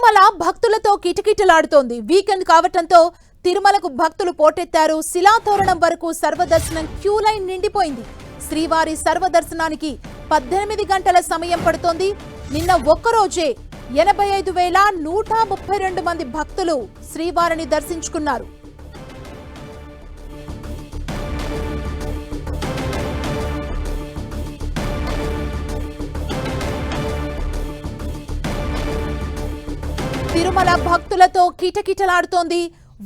తిరుమల భక్తులతో కిటకిటలాడుతోంది. వీకెండ్ కావటంతో తిరుమలకు భక్తులు పోటెత్తారు. శిలాతోరణం వరకు సర్వదర్శనం క్యూ లైన్ నిండిపోయింది. శ్రీవారి సర్వదర్శనానికి 18 గంటల సమయం పడుతోంది. నిన్న ఒక్కరోజే 85,132 మంది భక్తులు శ్రీవారిని దర్శించుకున్నారు. తిరుమల భక్తులతో కిటకిటలాడుతోంది.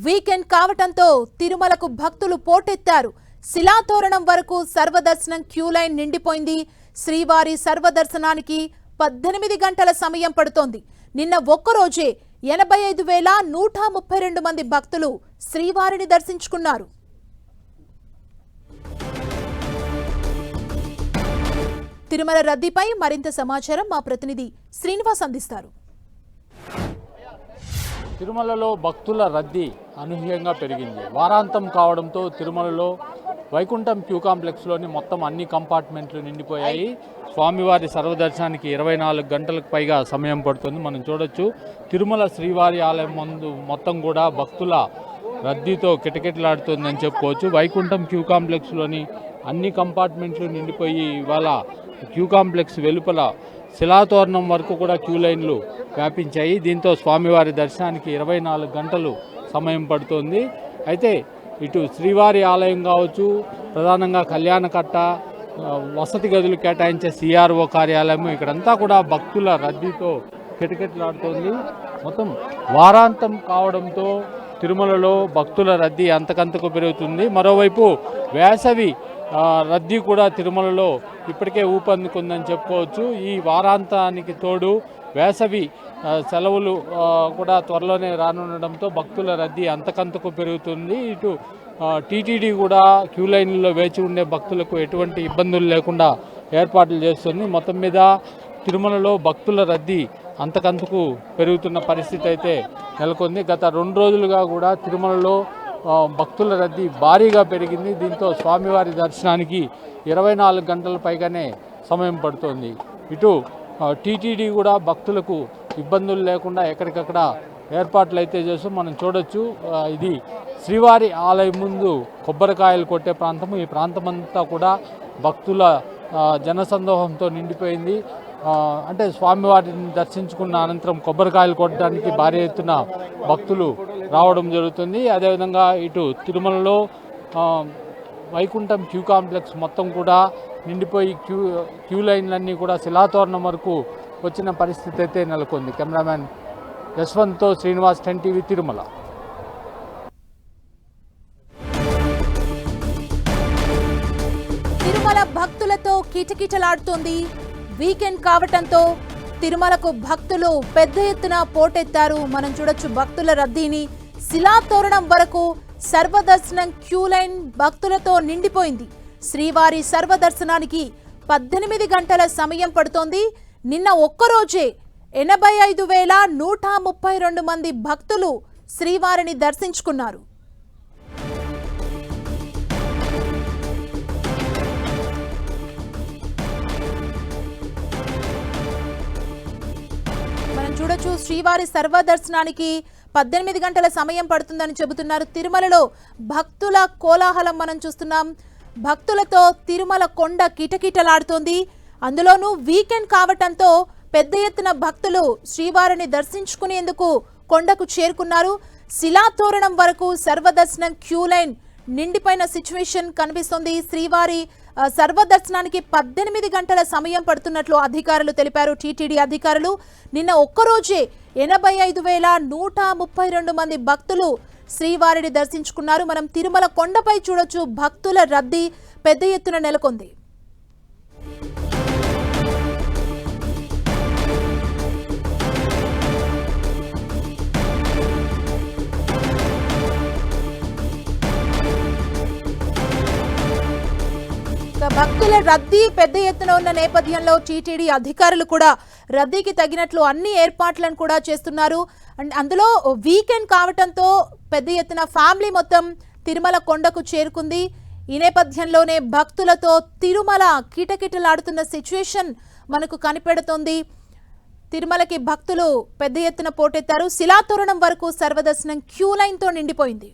వీకెండ్ కావటంతో తిరుమలకు భక్తులు పోటెత్తారు. శిలాతోరణం వరకు సర్వదర్శనం క్యూ లైన్ నిండిపోయింది. శ్రీవారి సర్వదర్శనానికి 18 గంటల సమయం పడుతోంది. నిన్న ఒక్కరోజే 85,132 మంది భక్తులు శ్రీవారిని దర్శించుకున్నారు. తిరుమల రద్దీపై మరింత సమాచారం మా ప్రతినిధి శ్రీనివాస్ అందిస్తారు. తిరుమలలో భక్తుల రద్దీ అనూహ్యంగా పెరిగింది. వారాంతం కావడంతో తిరుమలలో వైకుంఠం క్యూ కాంప్లెక్స్లోని మొత్తం అన్ని కంపార్ట్మెంట్లు నిండిపోయాయి. స్వామివారి సర్వదర్శనానికి 24 గంటలకు పైగా సమయం పడుతుంది. మనం చూడొచ్చు తిరుమల శ్రీవారి ఆలయం ముందు మొత్తం కూడా భక్తుల రద్దీతో కిటకిటలాడుతుందని చెప్పుకోవచ్చు. వైకుంఠం క్యూ కాంప్లెక్స్లోని అన్ని కంపార్ట్మెంట్లు నిండిపోయి ఇవాళ క్యూ కాంప్లెక్స్ వెలుపల శిలాతోరణం వరకు కూడా క్యూ లైన్లు వ్యాపించాయి. దీంతో స్వామివారి దర్శనానికి 24 గంటలు సమయం పడుతుంది. అయితే ఇటు శ్రీవారి ఆలయం కావచ్చు, ప్రధానంగా కళ్యాణకట్ట, వసతి గదులు కేటాయించే సిఆర్ఓ కార్యాలయం, ఇక్కడంతా కూడా భక్తుల రద్దీతో కిటకిటలాడుతోంది. మొత్తం వారాంతం కావడంతో తిరుమలలో భక్తుల రద్దీ అంతకంతకు పెరుగుతుంది. మరోవైపు వేసవి రద్దీ కూడా తిరుమలలో ఇప్పటికే ఊపందుకుందని చెప్పుకోవచ్చు. ఈ వారాంతానికి తోడు వేసవి సెలవులు కూడా త్వరలోనే రానుండడంతో భక్తుల రద్దీ అంతకంతకు పెరుగుతుంది. ఇటు టీటీడీ కూడా క్యూ లైన్లో వేచి ఉండే భక్తులకు ఎటువంటి ఇబ్బందులు లేకుండా ఏర్పాట్లు చేస్తుంది. మొత్తం మీద తిరుమలలో భక్తుల రద్దీ అంతకంతకు పెరుగుతున్న పరిస్థితి అయితే నెలకొంది. గత 2 రోజులుగా కూడా తిరుమలలో భక్తుల రద్దీ భారీగా పెరిగింది. దీంతో స్వామివారి దర్శనానికి 24 గంటల పైగానే సమయం పడుతోంది. ఇటు టీటీడీ కూడా భక్తులకు ఇబ్బందులు లేకుండా ఎక్కడికక్కడ ఏర్పాట్లు అయితే చేస్తూ మనం చూడొచ్చు. ఇది శ్రీవారి ఆలయం ముందు కొబ్బరికాయలు కొట్టే ప్రాంతం. ఈ ప్రాంతం అంతా కూడా భక్తుల జనసందోహంతో నిండిపోయింది. అంటే స్వామివారిని దర్శించుకున్న అనంతరం కొబ్బరికాయలు కొట్టడానికి భారీ ఎత్తున భక్తులు రావడం జరుగుతుంది. అదేవిధంగా ఇటు తిరుమలలో వైకుంఠం క్యూ కాంప్లెక్స్ మొత్తం కూడా నిండిపోయి క్యూ లైన్లన్నీ కూడా శిలాతోరణం వరకు వచ్చిన పరిస్థితి అయితే నెలకొంది. కెమెరామ్యాన్ యశ్వంత్తో శ్రీనివాస్, 10 టీవీ, తిరుమల. తిరుమల భక్తులతో కిటకిటలాడుతోంది. వీకెండ్ కావటంతో తిరుమలకు భక్తులు పెద్ద ఎత్తున పోటెత్తారు. మనం చూడొచ్చు భక్తుల రద్దీని. శిలాతోరణం వరకు సర్వదర్శనం క్యూ లైన్ భక్తులతో నిండిపోయింది. శ్రీవారి సర్వదర్శనానికి 18 గంటల సమయం పడుతోంది. నిన్న ఒక్కరోజే 85,132 మంది భక్తులు శ్రీవారిని దర్శించుకున్నారు. చూడొచ్చు శ్రీవారి సర్వదర్శనానికి 18 గంటల సమయం పడుతుందని చెబుతున్నారు. తిరుమలలో భక్తుల కోలాహలం మనం చూస్తున్నాం. భక్తులతో తిరుమల కొండ కిటకిటలాడుతోంది. అందులోనూ వీకెండ్ కావటంతో పెద్ద ఎత్తున భక్తులు శ్రీవారిని దర్శించుకునేందుకు కొండకు చేరుకున్నారు. శిలాతోరణం వరకు సర్వదర్శనం క్యూ లైన్ నిండిపోయిన సిచ్యువేషన్ కనిపిస్తుంది. శ్రీవారి సర్వదర్శనానికి 18 గంటల సమయం పడుతున్నట్లు అధికారులు తెలిపారు. టీటీడీ అధికారులు నిన్న ఒక్కరోజే 85,132 మంది భక్తులు శ్రీవారిని దర్శించుకున్నారు. మనం తిరుమల కొండపై చూడొచ్చు భక్తుల రద్దీ పెద్ద ఎత్తున నెలకొంది. భక్తుల రద్దీ పెద్ద ఎత్తున ఉన్న నేపథ్యంలో టీటీడీ అధికారులు కూడా రద్దీకి తగినట్లు అన్ని ఏర్పాట్లను కూడా చేస్తున్నారు. అందులో వీకెండ్ కావటంతో పెద్ద ఎత్తున ఫ్యామిలీ మొత్తం తిరుమల కొండకు చేరుకుంది. ఈ నేపథ్యంలోనే భక్తులతో తిరుమల కిటకిటలాడుతున్న సిచ్యువేషన్ మనకు కనిపెడుతోంది. తిరుమలకి భక్తులు పెద్ద ఎత్తున పోటెత్తారు. శిలాతోరణం వరకు సర్వదర్శనం క్యూ లైన్ తో నిండిపోయింది.